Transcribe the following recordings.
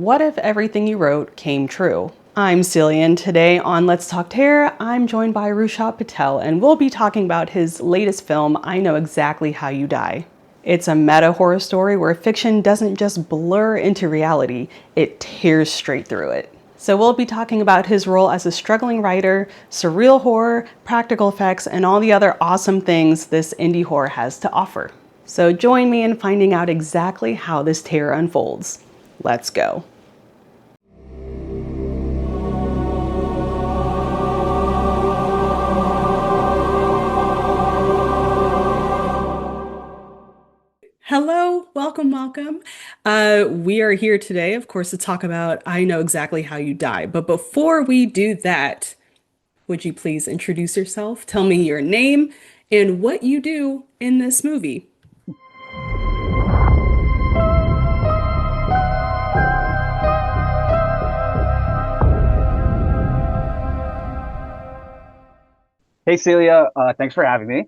What if everything you wrote came true? I'm Celia, and today on Let's Talk Terror, I'm joined by Rushabh Patel, and we'll be talking about his latest film, I Know Exactly How You Die. It's a meta horror story where fiction doesn't just blur into reality, it tears straight through it. So we'll be talking about his role as a struggling writer, surreal horror, practical effects, and all the other awesome things this indie horror has to offer. So join me in finding out exactly how this terror unfolds. Let's go. Hello, welcome. We are here today, of course, to talk about I Know Exactly How You Die. But before we do that, would you please introduce yourself? Tell me your name and what you do in this movie. Hey Celia, thanks for having me.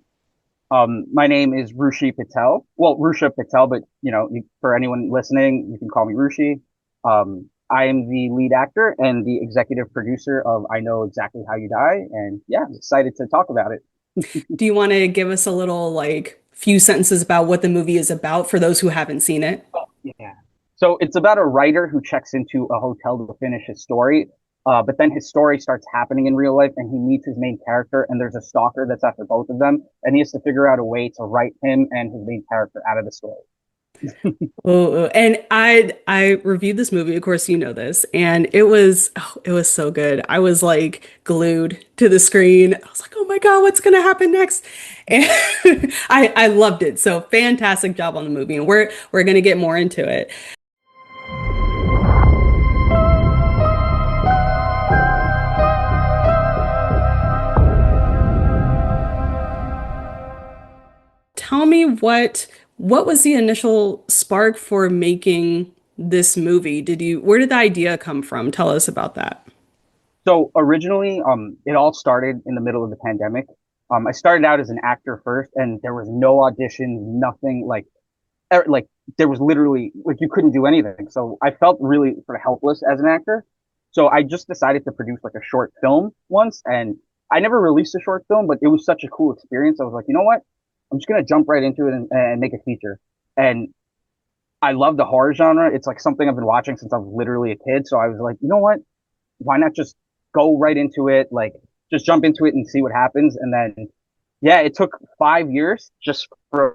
My name is Rushi Patel. Well, Rushabh Patel, but for anyone listening, you can call me Rushi. I am the lead actor and the executive producer of I Know Exactly How You Die, and yeah, I'm excited to talk about it. Do you want to give us a little, few sentences about what the movie is about for those who haven't seen it? Yeah. So it's about a writer who checks into a hotel to finish his story, but then his story starts happening in real life, and he meets his main character, and there's a stalker that's after both of them, and he has to figure out a way to write him and his main character out of the story. And I reviewed this movie, of course you know this, and it was so good. I was like glued to the screen. I was like, "Oh my God, what's gonna happen next?" And I loved it. So fantastic job on the movie, and we're gonna get more into it. Tell me what was the initial spark for making this movie? Where did the idea come from? Tell us about that. So originally, it all started in the middle of the pandemic. I started out as an actor first, and there was no auditions, nothing like there was literally like you couldn't do anything. So I felt really sort of helpless as an actor. So I just decided to produce like a short film once, and I never released a short film, but it was such a cool experience. I was like, you know what? I'm just gonna jump right into it and make a feature. And I love the horror genre. It's like something I've been watching since I was literally a kid. So I was like, you know what? Why not just go right into it? Like, just jump into it and see what happens. And then, yeah, it took 5 years just from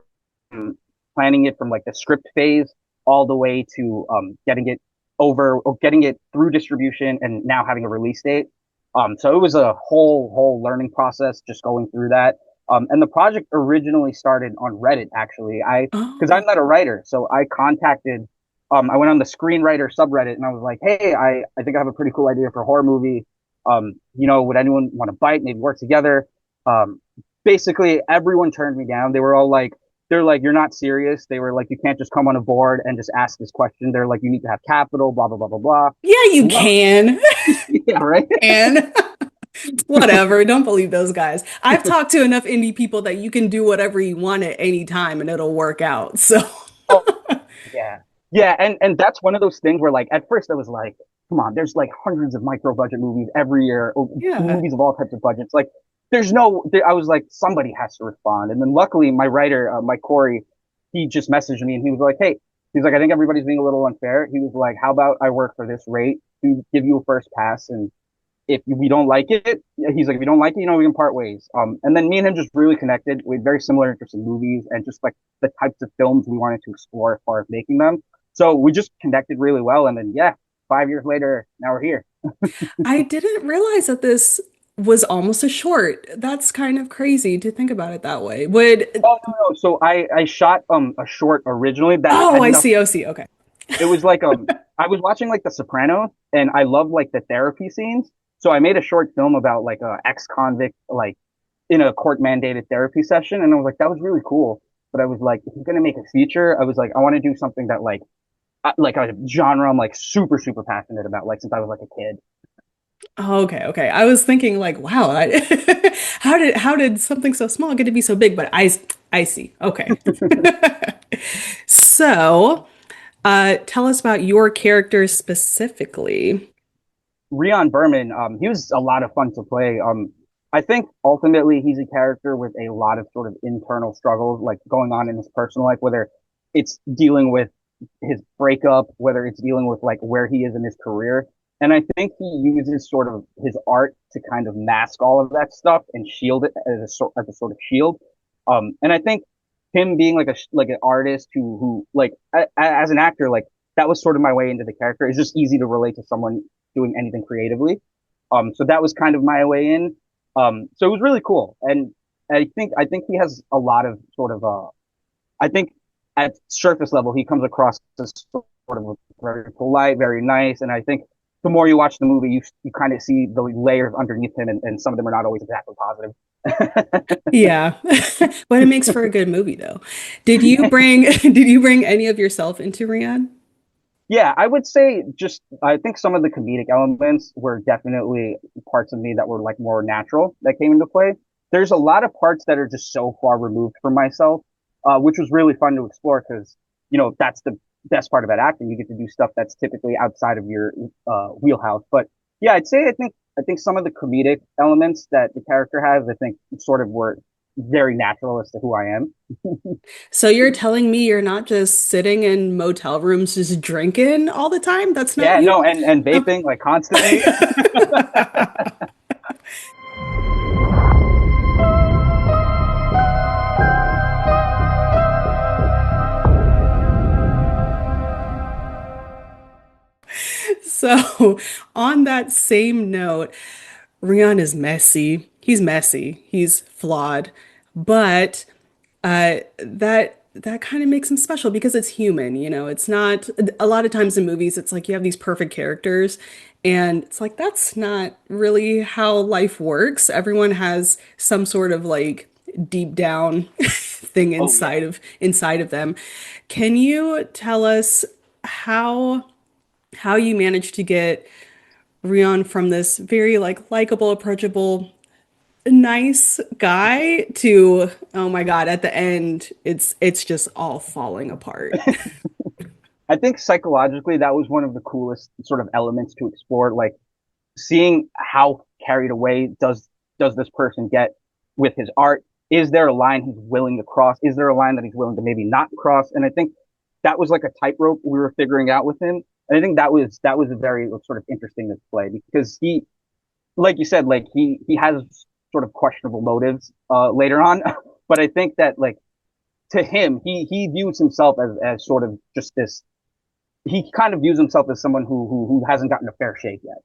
planning it from like the script phase all the way to getting it over or getting it through distribution and now having a release date. So it was a whole learning process just going through that. And the project originally started on Reddit, actually. Because Oh, I'm not a writer, so I went on the screenwriter subreddit and I was like, hey, I think I have a pretty cool idea for a horror movie. Would anyone want to bite, maybe work together? Um, Basically, everyone turned me down. They're like, you're not serious. They were like, you can't just come on a board and just ask this question. They're like, you need to have capital, blah, blah, blah, blah, blah. yeah, you Well, can. yeah, right. And whatever, don't believe those guys. I've talked to enough indie people that you can do whatever you want at any time and it'll work out. So, Oh, yeah. Yeah, and that's one of those things where like at first I was like, come on, there's like hundreds of micro budget movies every year, or yeah. movies of all types of budgets. Like I was like, somebody has to respond. And then luckily my writer, Mike Corey, he just messaged me and he was like, hey, he's like, I think everybody's being a little unfair. He was like, how about I work for this rate to give you a first pass, and if we don't like it, he's like, if you don't like it, we can part ways. And then me and him just really connected. We had very similar interests in movies and just like the types of films we wanted to explore as far as making them. So we just connected really well. And then, yeah, 5 years later, now we're here. I didn't realize that this was almost a short. That's kind of crazy to think about it that way. Oh, no. So I shot, a short originally that Oh, had I nothing. see. Oh, see. Okay. It was like, I was watching like The Sopranos and I love like the therapy scenes. So I made a short film about like a ex-convict, like in a court mandated therapy session. And I was like, that was really cool. But I was like, if you're going to make a feature, I was like, I want to do something that like a genre I'm like super passionate about, like since I was like a kid. Oh, okay. I was thinking like, wow, how did something so small get to be so big? But I see. Okay. So, Tell us about your character specifically. Rion Berman, he was a lot of fun to play. I think ultimately he's a character with a lot of sort of internal struggles like going on in his personal life, whether it's dealing with his breakup, whether it's dealing with like where he is in his career. And I think he uses sort of his art to kind of mask all of that stuff and shield it as a sort of shield. And I think him being like like an artist who like as an actor, like that was sort of my way into the character. It's just easy to relate to someone doing anything creatively. So that was kind of my way in. So it was really cool. And I think he has a lot of sort of I think at surface level he comes across as sort of very polite, very nice. And I think the more you watch the movie, you kind of see the layers underneath him, and some of them are not always exactly positive. Yeah, but it makes for a good movie though. Did you bring did you bring any of yourself into Rian? Yeah, I would say just I think some of the comedic elements were definitely parts of me that were like more natural that came into play. There's a lot of parts that are just so far removed from myself, which was really fun to explore because that's the best part about acting. You get to do stuff that's typically outside of your wheelhouse. But yeah, I'd say I think some of the comedic elements that the character has, I think sort of were very natural as to who I am. So you're telling me you're not just sitting in motel rooms just drinking all the time? That's not Yeah, you? no, and Oh. vaping like constantly. So, on that same note, Rian is messy. He's messy. He's flawed, but that kind of makes him special because it's human, you know. It's not a lot of times in movies, it's like you have these perfect characters, and it's like that's not really how life works. Everyone has some sort of like deep down thing Oh yeah. inside of them. Can you tell us how how you managed to get Rion from this very like likable, approachable, nice guy to oh my God, at the end it's just all falling apart. I think psychologically that was one of the coolest sort of elements to explore, like seeing how carried away does this person get with his art? Is there a line he's willing to cross? Is there a line that he's willing to maybe not cross? And I think that was like a tightrope we were figuring out with him. And I think that was a very sort of interesting display because like you said, like he has sort of questionable motives later on, but I think that like to him, he views himself as sort of just this. He kind of views himself as someone who hasn't gotten a fair shake yet.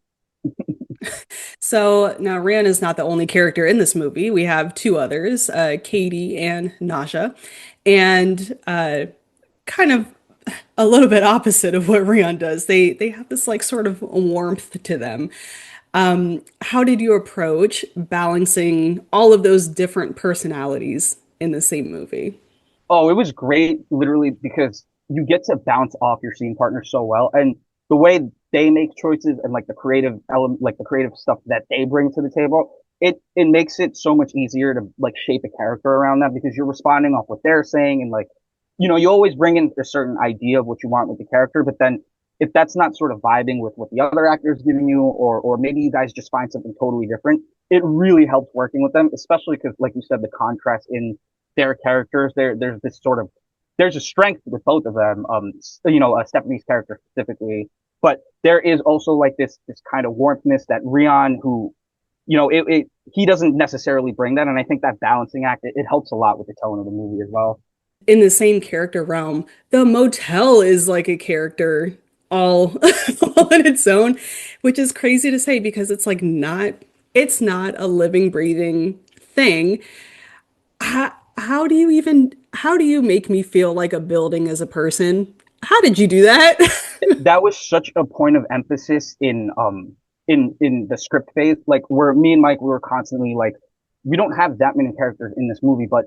So now Rian is not the only character in this movie. We have two others, Katie and Nasha, and kind of a little bit opposite of what Rian does. They have this like sort of warmth to them. How did you approach balancing all of those different personalities in the same movie? Oh, it was great, literally, because you get to bounce off your scene partner so well, and the way they make choices and like the creative element, like the creative stuff that they bring to the table, it makes it so much easier to like shape a character around that because you're responding off what they're saying and like, you always bring in a certain idea of what you want with the character, but then if that's not sort of vibing with what the other actor is giving you, or maybe you guys just find something totally different, it really helps working with them, especially because, like you said, the contrast in their characters. There's this sort of there's a strength with both of them. Stephanie's character specifically, but there is also like this kind of warmthness that Rion, who he doesn't necessarily bring that, and I think that balancing act it helps a lot with the tone of the movie as well. In the same character realm, the motel is like a character all, all on its own, which is crazy to say because it's not a living, breathing thing. How do you make me feel like a building as a person? How did you do that? That was such a point of emphasis in the script phase, like where me and Mike we were constantly like, we don't have that many characters in this movie, but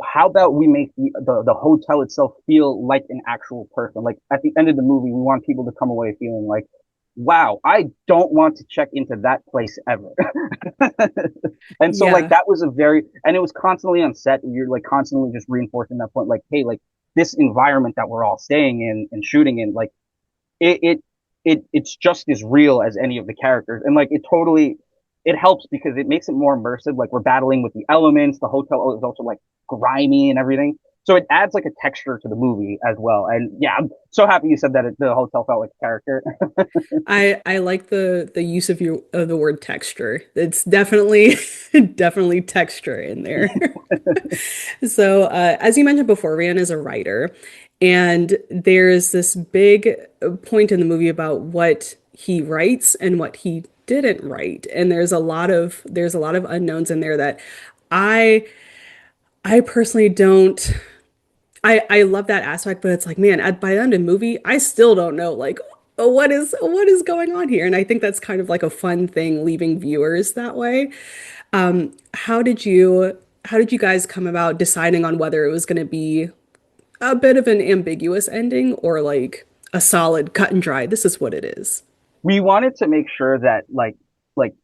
how about we make the hotel itself feel like an actual person? Like at the end of the movie, we want people to come away feeling like, wow, I don't want to check into that place ever. And so like Yeah. that was and it was constantly on set. You're like constantly just reinforcing that point, like, hey, like this environment that we're all staying in and shooting in, like it it it's just as real as any of the characters, and like it helps because it makes it more immersive. Like we're battling with the elements. The hotel is also like grimy and everything, so it adds like a texture to the movie as well. And yeah, I'm so happy you said that the hotel felt like a character. I like the use of the word texture. It's definitely definitely texture in there. So, as you mentioned before, Ryan is a writer, and there's this big point in the movie about what he writes and what he didn't write, and there's a lot of unknowns in there that I I personally don't. I love that aspect, but it's like, man, by the end of the movie, I still don't know like what is going on here, and I think that's kind of like a fun thing, leaving viewers that way. How did you guys come about deciding on whether it was going to be a bit of an ambiguous ending or like a solid cut and dry? This is what it is. We wanted to make sure that like like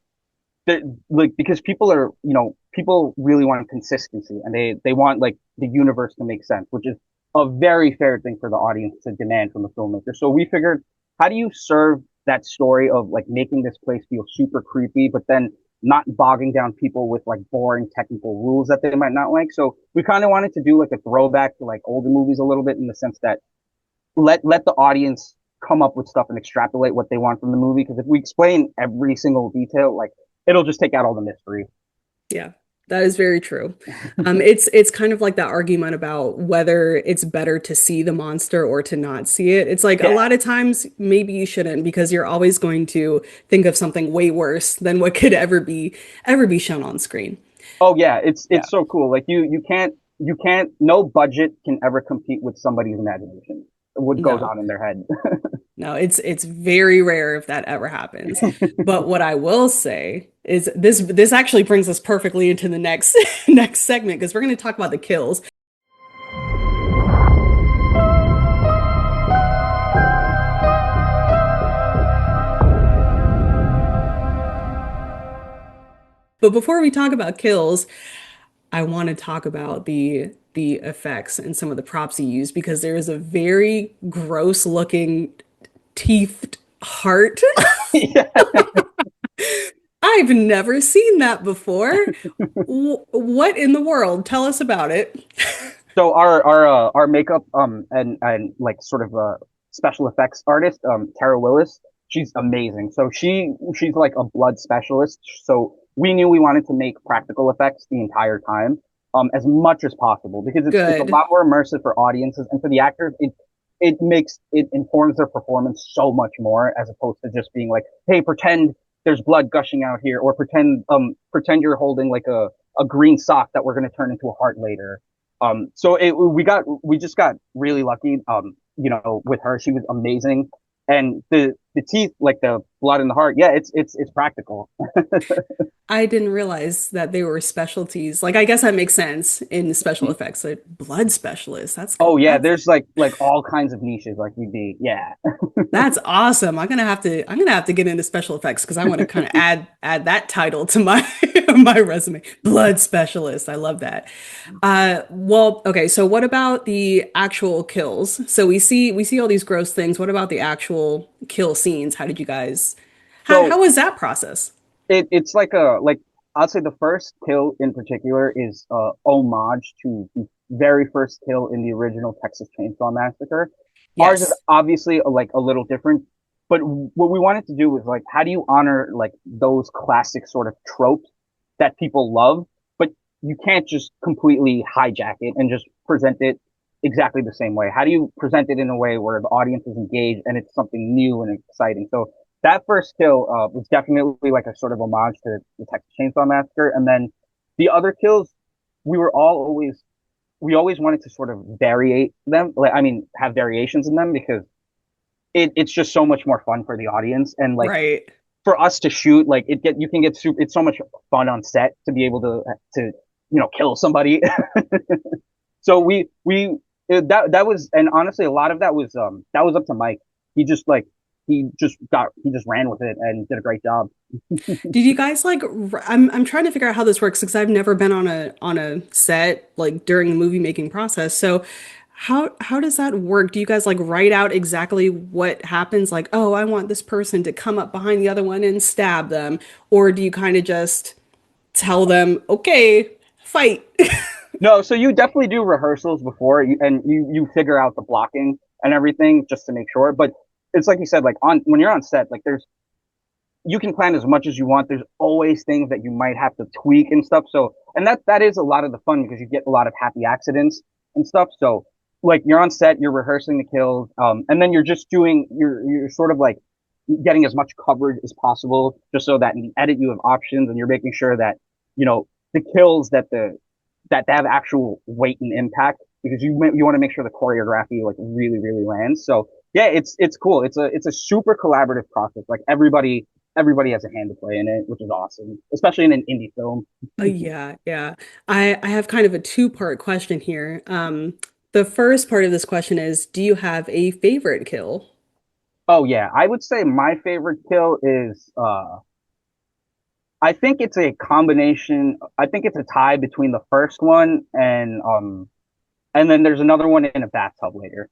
because people really want consistency, and they want like the universe to make sense, which is a very fair thing for the audience to demand from the filmmaker. So we figured, how do you serve that story of like making this place feel super creepy, but then not bogging down people with like boring technical rules that they might not like? So we kind of wanted to do like a throwback to like older movies a little bit, in the sense that let the audience come up with stuff and extrapolate what they want from the movie. Because if we explain every single detail, like it'll just take out all the mystery. Yeah, that is very true. It's kind of like that argument about whether it's better to see the monster or to not see it. It's like a Yeah. lot of times maybe you shouldn't because you're always going to think of something way worse than what could ever be shown on screen. Oh yeah, Yeah. it's so cool. Like you can't no budget can ever compete with somebody's imagination. What goes No. on in their head. No, it's very rare if that ever happens. But what I will say is this actually brings us perfectly into the next next segment because we're going to talk about the kills. But before we talk about kills, I want to talk about the effects and some of the props he used because there is a very gross looking teethed heart. Yeah. I've never seen that before. What in the world? Tell us about it. So our makeup and like sort of special effects artist, Tara Willis, she's amazing. So she's like a blood specialist. So we knew we wanted to make practical effects the entire time, as much as possible, because it's a Good. lot more immersive for audiences, and for the actors it informs their performance so much more, as opposed to just being like, hey, pretend there's blood gushing out here, or pretend you're holding like a green sock that we're going to turn into a heart later. So we just got really lucky, with her. She was amazing. And the teeth, like the blood in the heart, yeah, it's practical. I didn't realize that they were specialties. Like, I guess that makes sense in special effects. Like blood specialists. Oh yeah, That's there's like all kinds of niches. Like you'd be, yeah. That's awesome. I'm gonna have to get into special effects because I want to kind of add that title to my my resume. Blood specialist. I love that. Well, okay, so what about the actual kills? So we see all these gross things. What about the actual kill scenes? How did you guys So how was that process? it's like a like I'd say the first kill in particular is homage to the very first kill in the original Texas Chainsaw Massacre. Ours is Yes. obviously like a little different, but what we wanted to do was like, how do you honor like those classic sort of tropes that people love, but you can't just completely hijack it and just present it exactly the same way. How do you present it in a way where the audience is engaged and it's something new and exciting? So that first kill was definitely like a sort of homage to the Texas Chainsaw Massacre, and then the other kills, we were all always we always wanted to sort of variate them. Like, I mean, have variations in them, because it's just so much more fun for the audience, and like Right. for us to shoot, like you can get super. It's so much fun on set to be able to kill somebody. So that was, and honestly, a lot of that was up to Mike. He just like he just ran with it and did a great job. Did you guys like I'm trying to figure out how this works because I've never been on a set like during the movie making process. So how does that work? Do you guys like write out exactly what happens? Like, oh, I want this person to come up behind the other one and stab them, or do you kind of just tell them, okay, fight? No, so you definitely do rehearsals before, and you figure out the blocking and everything just to make sure. But it's like you said, like on when you're on set, like there's you can plan as much as you want. There's always things that you might have to tweak and stuff. So, and that is a lot of the fun because you get a lot of happy accidents and stuff. So, like you're on set, you're rehearsing the kills, and then you're just doing, you're sort of like getting as much coverage as possible, just so that in the edit you have options and you're making sure that the kills that have actual weight and impact because you want to make sure the choreography like really lands. So yeah, it's cool. It's a super collaborative process. Like everybody has a hand to play in it, which is awesome, especially in an indie film. Yeah, yeah. I have kind of a two-part question here. The first part of this question is, do you have a favorite kill? Oh yeah, I would say my favorite kill is I think it's a combination. I think it's a tie between the first one and then there's another one in a bathtub later,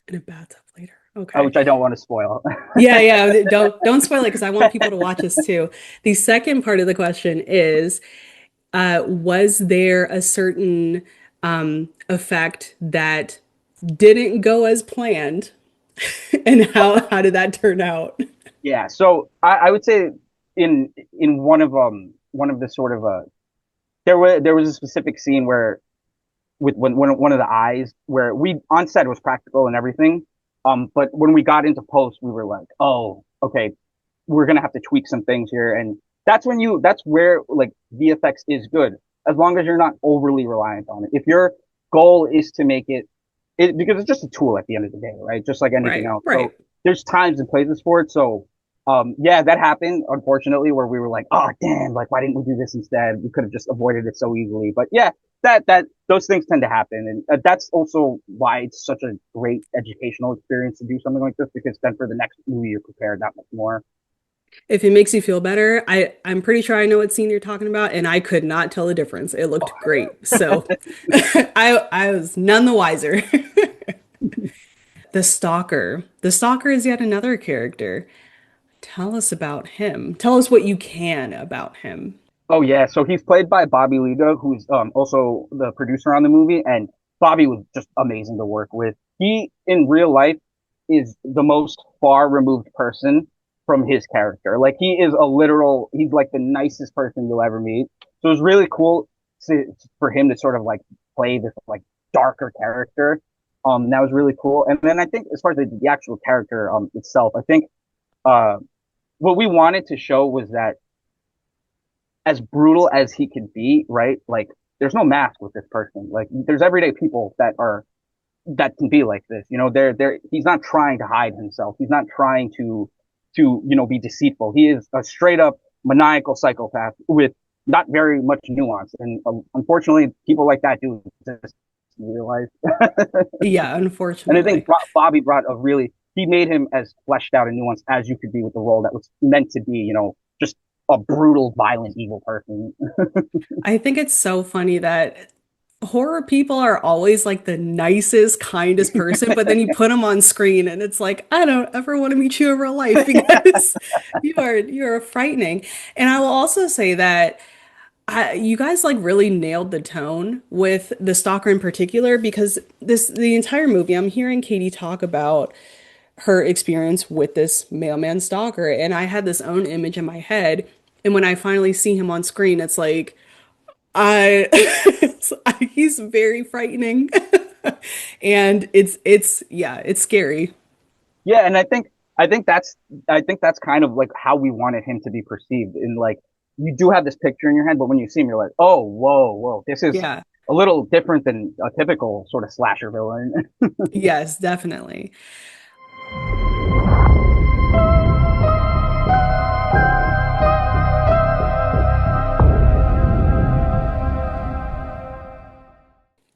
In a bathtub later. Okay. which I don't want to spoil. Yeah, yeah. Don't spoil it because I want people to watch this too. The second part of the question is, was there a certain effect that didn't go as planned, and how did that turn out? Yeah, so I would say in one of the sort of there was a specific scene where with when one of the eyes where we on set was practical and everything, but when we got into post we were like, oh, okay, we're gonna have to tweak some things here, and that's where like VFX is good as long as you're not overly reliant on it. If your goal is to make it because it's just a tool at the end of the day, right? Just like anything Right, else. right. So there's times and places for it. So yeah, that happened unfortunately where we were like, oh damn, like why didn't we do this instead? We could have just avoided it so easily. But yeah, that those things tend to happen, and that's also why it's such a great educational experience to do something like this because then for the next movie you're prepared that much more. If it makes you feel better, I'm pretty sure I know what scene you're talking about, and I could not tell the difference. It looked great. So I was none the wiser. The stalker. The stalker is yet another character. Tell us about him. Tell us what you can about him. Oh yeah, so he's played by Bobby Liga, who's also the producer on the movie, and Bobby was just amazing to work with. He in real life is the most far removed person from his character. Like he's like the nicest person you'll ever meet. So it was really cool for him to sort of like play this like darker character. That was really cool. And then I think as far as the actual character itself, I think uh what we wanted to show was that as brutal as he could be, right? Like there's no mask with this person. Like there's everyday people that can be like this. They're he's not trying to hide himself. He's not trying to be deceitful. He is a straight up maniacal psychopath with not very much nuance. And unfortunately, people like that do exist in real life. Yeah, And I think unfortunately. Bobby brought he made him as fleshed out and nuanced as you could be with the role that was meant to be, just a brutal, violent, evil person. I think it's so funny that horror people are always like the nicest, kindest person, but then you put them on screen and it's like, I don't ever want to meet you in real life because you are frightening. And I will also say that you guys like really nailed the tone with the stalker in particular because the entire movie I'm hearing Katie talk about her experience with this mailman stalker and I had this own image in my head and when I finally see him on screen it's like I he's very frightening and it's yeah it's scary. Yeah, and I think that's kind of like how we wanted him to be perceived. In like you do have this picture in your head, but when you see him, you're like, oh, whoa, this is Yeah, a little different than a typical sort of slasher villain. yes, definitely.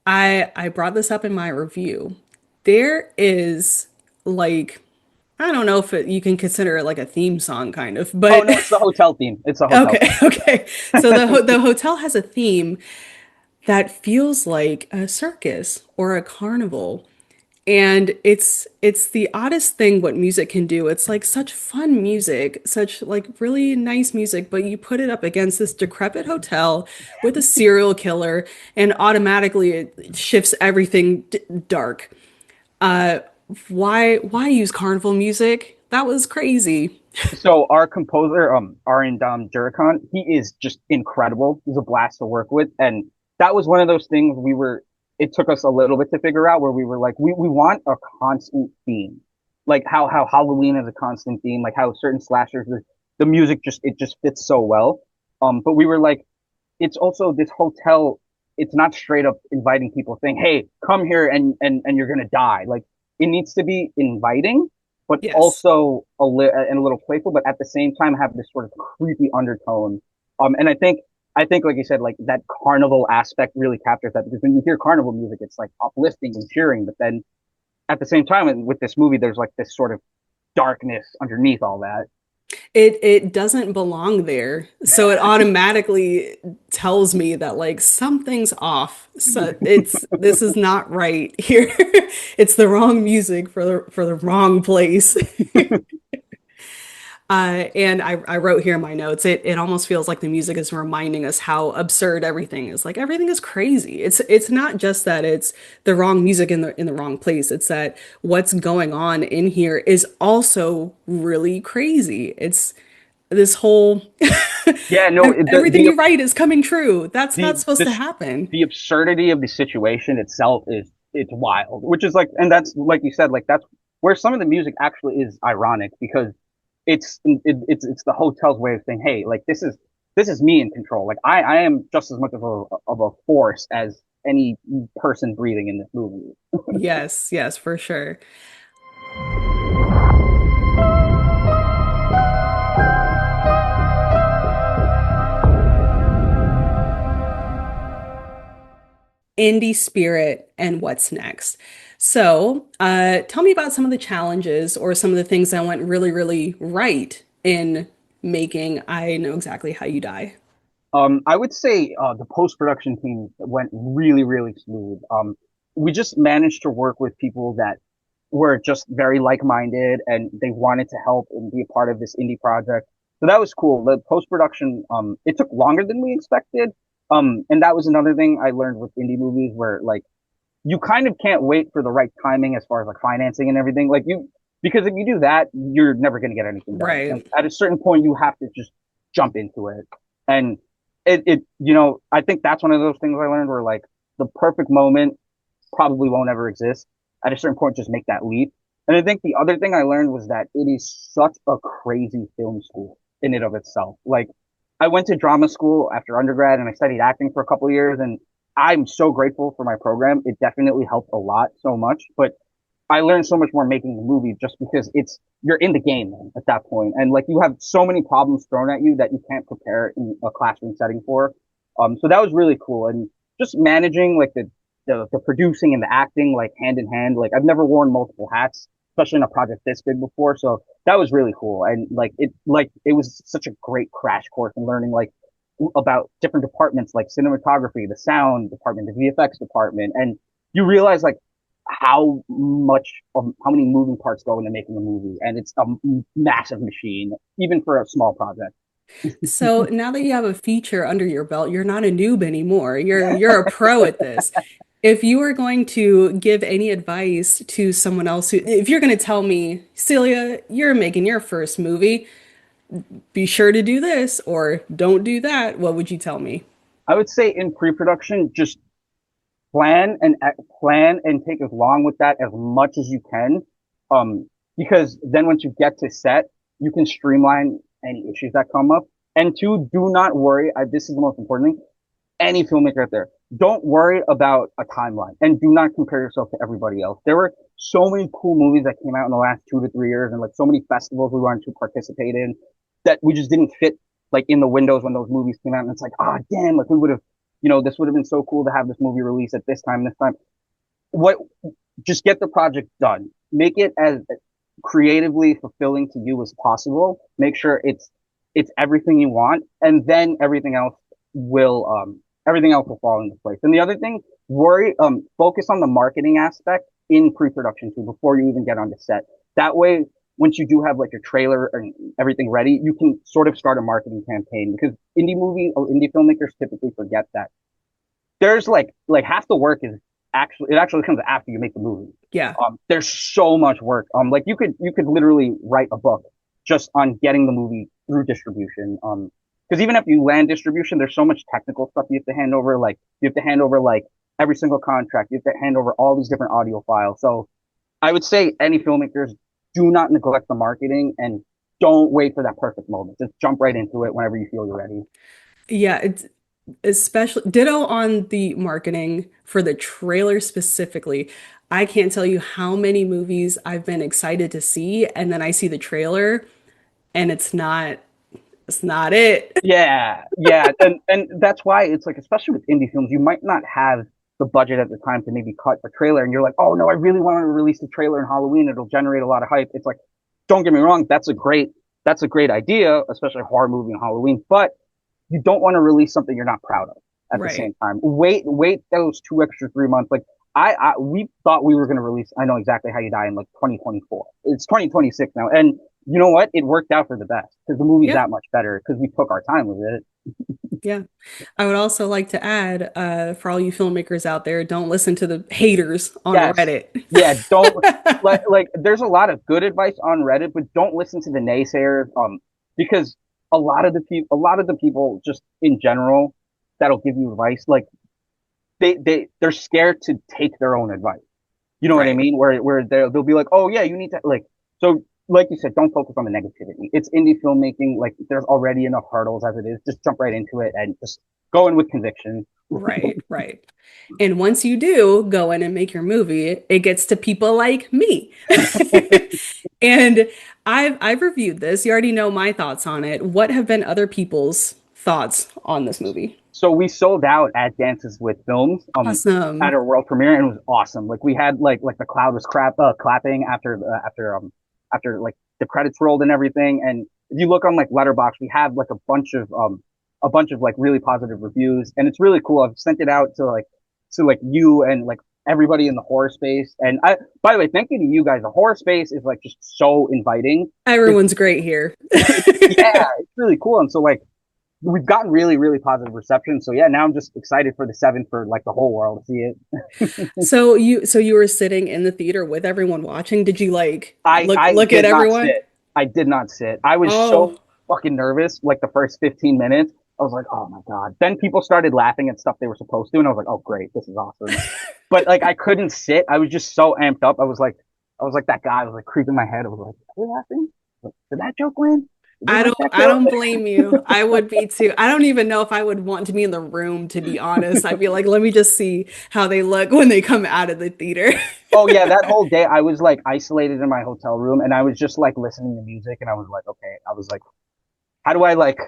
I brought this up in my review. There is like I don't know if you can consider it like a theme song kind of, Oh but no, it's the hotel theme. It's a hotel okay, theme. okay. So the hotel has a theme that feels like a circus or a carnival. And it's the oddest thing what music can do. It's like such fun music, such like really nice music, but you put it up against this decrepit hotel with a serial killer, and automatically it shifts everything dark. Uh, why use carnival music? That was crazy. So our composer, Arindam Jurikhan, he is just incredible. He's a blast to work with. And that was one of those things it took us a little bit to figure out where we were like, we want a constant theme. Like how Halloween is a constant theme, like how certain slashers, the music it just fits so well. But we were like, it's also this hotel. It's not straight up inviting people saying, "Hey, come here and you're gonna die." Like it needs to be inviting, but Yes. also and a little playful, but at the same time have this sort of creepy undertone. And I think like you said, like that carnival aspect really captures that because when you hear carnival music, it's like uplifting and cheering, but then at the same time, and with this movie, there's like this sort of darkness underneath all that. It doesn't belong there. So it automatically tells me that like something's off. So it's this is not right here. It's the wrong music for the wrong place. And I wrote here in my notes, it almost feels like the music is reminding us how absurd everything is. Like everything is crazy. It's not just that it's the wrong music in the wrong place. It's that what's going on in here is also really crazy. It's this whole Yeah, no, everything you write is coming true. That's not the supposed to the happen. the absurdity of the situation itself is it's wild, which is like, and that's like you said, like that's where some of the music actually is ironic because it's the hotel's way of saying, hey, like this is me in control. Like I am just as much of a force as any person breathing in this movie. Yes, yes, for sure. Indie spirit and what's next. So, tell me about some of the challenges or some of the things that went really, really right in making I Know Exactly How You Die. I would say the post-production team went really, really smooth. We just managed to work with people that were just very like-minded and they wanted to help and be a part of this indie project. So that was cool. The post-production, it took longer than we expected. And that was another thing I learned with indie movies where like you kind of can't wait for the right timing as far as like financing and everything. Because if you do that, you're never going to get anything done. Like, Right. at a certain point, you have to just jump into it. And I think that's one of those things I learned where like the perfect moment probably won't ever exist. At a certain point, just make that leap. And I think the other thing I learned was that it is such a crazy film school in and of itself. Like I went to drama school after undergrad and I studied acting for a couple of years and I'm so grateful for my program. It definitely helped a lot so much, but I learned so much more making the movie just because you're in the game man, at that point. And like you have so many problems thrown at you that you can't prepare in a classroom setting for. So that was really cool. And just managing like the producing and the acting like hand in hand. Like I've never worn multiple hats, especially in a project this big before. So that was really cool. And it was such a great crash course in learning like about different departments like cinematography, the sound department, the VFX department. And you realize like how many moving parts go into making a movie. And it's a massive machine, even for a small project. So now that you have a feature under your belt, you're not a noob anymore. You're a pro at this. If you were going to give any advice to someone else who, if you're going to tell me, Celia, you're making your first movie, be sure to do this or don't do that, what would you tell me? I would say in pre-production, just plan and take as long with that as much as you can. Um, because then once you get to set, you can streamline any issues that come up. And two, do not worry. This is the most important thing. Any filmmaker out there, don't worry about a timeline and do not compare yourself to everybody else. There were so many cool movies that came out in the last 2 to 3 years and like so many festivals we wanted to participate in that we just didn't fit like in the windows when those movies came out. And it's like, ah, oh, damn, like we would have, this would have been so cool to have this movie released at this time. What, just get the project done. Make it as creatively fulfilling to you as possible. Make sure it's everything you want, and then everything else will everything else will fall into place. And the other thing, focus on the marketing aspect in pre-production too, before you even get on the set. That way, once you do have like your trailer and everything ready, you can sort of start a marketing campaign because indie filmmakers typically forget that there's like half the work is actually comes after you make the movie. Yeah. There's so much work. Like you could literally write a book just on getting the movie through distribution. Because even if you land distribution, there's so much technical stuff you have to hand over. Like you have to hand over like every single contract. You have to hand over all these different audio files. So I would say any filmmakers do not neglect the marketing and don't wait for that perfect moment. Just jump right into it whenever you feel you're ready. Yeah, it's especially ditto on the marketing for the trailer specifically. I can't tell you how many movies I've been excited to see, and then I see the trailer and it's not it. Yeah, yeah, and that's why it's like, especially with indie films, you might not have the budget at the time to maybe cut a trailer, and you're like, oh no, I really want to release the trailer in Halloween. It'll generate a lot of hype. It's like, don't get me wrong, that's a great idea, especially a horror movie in Halloween, but you don't want to release something you're not proud of at the Right. same time. Wait those 2 extra 3 months. Like we thought we were going to release I Know Exactly How You Die in like 2024. It's 2026 now. And you know what? It worked out for the best because the movie's Yeah. that much better because we took our time with it. Yeah. I would also like to add, for all you filmmakers out there, don't listen to the haters on Yes. Reddit. Yeah. Don't there's a lot of good advice on Reddit, but don't listen to the naysayers. Because a lot of the people just in general that'll give you advice, like they're scared to take their own advice. You know what I Right. mean? Where they'll be like, oh yeah, you need to like so like you said, don't focus on the negativity. It's indie filmmaking. Like there's already enough hurdles as it is. Just jump right into it and just go in with conviction. Right, right. And once you do go in and make your movie, it gets to people like me. And I've reviewed this. You already know my thoughts on it. What have been other people's thoughts on this movie? So we sold out at Dances with Films at Awesome. our world premiere and it was awesome. Like we had like the crowd was clapping after like the credits rolled and everything. And if you look on like Letterboxd, we have like a bunch of like really positive reviews and it's really cool. I've sent it out to like you and like everybody in the horror space. And I by the way, thank you to you guys. The horror space is like just so inviting. It's, Everyone's great here. yeah, it's really cool. And so like we've gotten really, really positive reception. So yeah, now I'm just excited for the seventh for like the whole world to see it. So you were sitting in the theater with everyone watching. Did you like I look at did not everyone? sit. I did not sit. I was so Oh, fucking nervous. Like the first 15 minutes, I was like, oh my God. Then people started laughing at stuff they were supposed to. And I was like, oh great, this is awesome. But like I couldn't sit. I was just so amped up. I was like that guy. I was like creeping my head. I was like, are they laughing? Like, did that joke win? Did they I don't like that I joke? don't blame you. I would be too. I don't even know if I would want to be in the room, to be honest. I'd be like, let me just see how they look when they come out of the theater. Oh yeah, that whole day I was like isolated in my hotel room and I was just like listening to music and I was like, okay, I was like, how do I like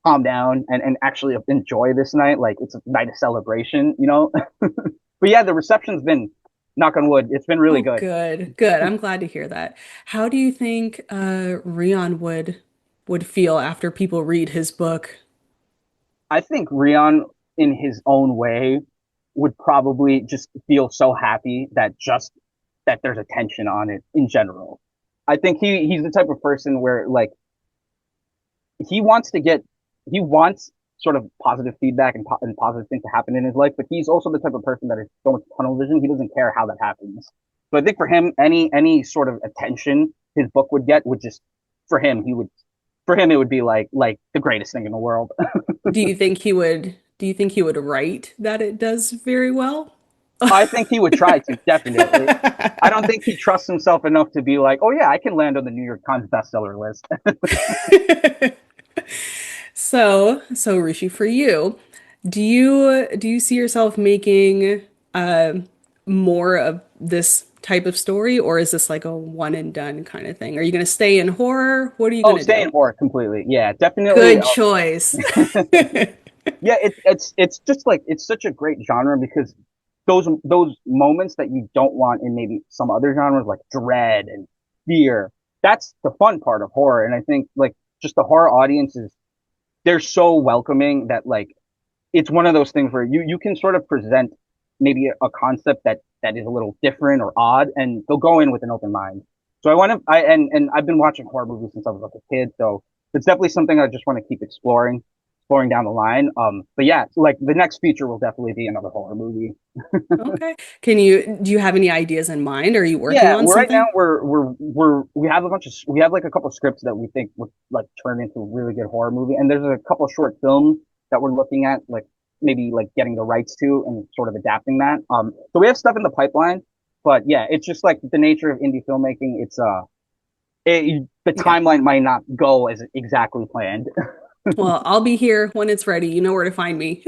calm down and actually enjoy this night? Like it's a night of celebration, you know? But yeah, the reception's been, knock on wood, it's been really Oh, good. good. Good. I'm glad to hear that. How do you think Rion would feel after people read his book? I think Rion in his own way would probably just feel so happy that there's attention on it in general. I think he's the type of person where like he wants to get he wants sort of positive feedback and positive things to happen in his life, but he's also the type of person that is so much tunnel vision. He doesn't care how that happens. So I think for him, any sort of attention his book would get would just for him it would be like the greatest thing in the world. Do you think he would write that it does very well? I think he would try to definitely. I don't think he trusts himself enough to be like, oh yeah, I can land on the New York Times bestseller list. So Rishi, for you, do you see yourself making uh more of this type of story, or is this like a one and done kind of thing? Are you going to stay in horror? What are you going Oh, to stay in do? horror completely. Yeah, definitely. Good choice. Yeah, it's just like it's such a great genre because those moments that you don't want in maybe some other genres like dread and fear, that's the fun part of horror. And I think like just the horror audience is they're so welcoming that like it's one of those things where you can sort of present maybe a concept that is a little different or odd, and they'll go in with an open mind. So I want to, and I've been watching horror movies since I was like a kid, so it's definitely something I just want to keep exploring down the line. But yeah, like the next feature will definitely be another horror movie. Okay. Do you have any ideas in mind? Are you working Yeah, on well, right now something? we have we have like a couple scripts that we think would like turn into a really good horror movie, and there's a couple short films that we're looking at, like maybe like getting the rights to and sort of adapting that. So we have stuff in the pipeline, but yeah, it's just like the nature of indie filmmaking. The Yeah. timeline might not go as exactly planned. Well, I'll be here when it's ready. You know where to find me.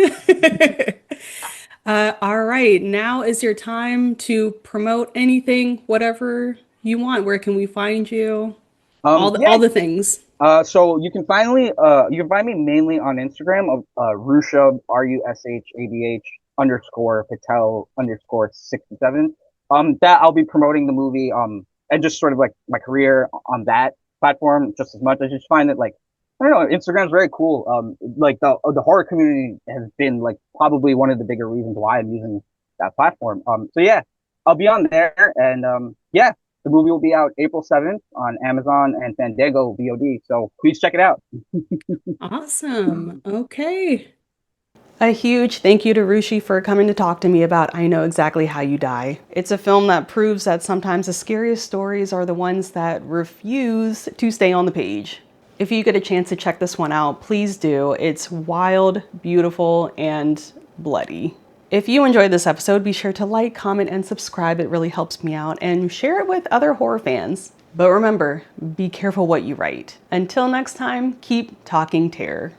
All right, now is your time to promote anything, whatever you want. Where can we find you? Yeah, All the things. so you can find me mainly on Instagram of Rushabh RUSHABH underscore Patel underscore 67. That I'll be promoting the movie and just sort of like my career on that platform just as much. I just find that like I don't know, Instagram's very cool. Like the horror community has been like probably one of the bigger reasons why I'm using that platform. So yeah, I'll be on there and yeah, the movie will be out April 7th on Amazon and Fandango VOD. So please check it out. Awesome. Okay. A huge thank you to Rushi for coming to talk to me about I Know Exactly How You Die. It's a film that proves that sometimes the scariest stories are the ones that refuse to stay on the page. If you get a chance to check this one out, please do. It's wild, beautiful, and bloody. If you enjoyed this episode, be sure to like, comment, and subscribe. It really helps me out, and share it with other horror fans. But remember, be careful what you write. Until next time, keep talking terror.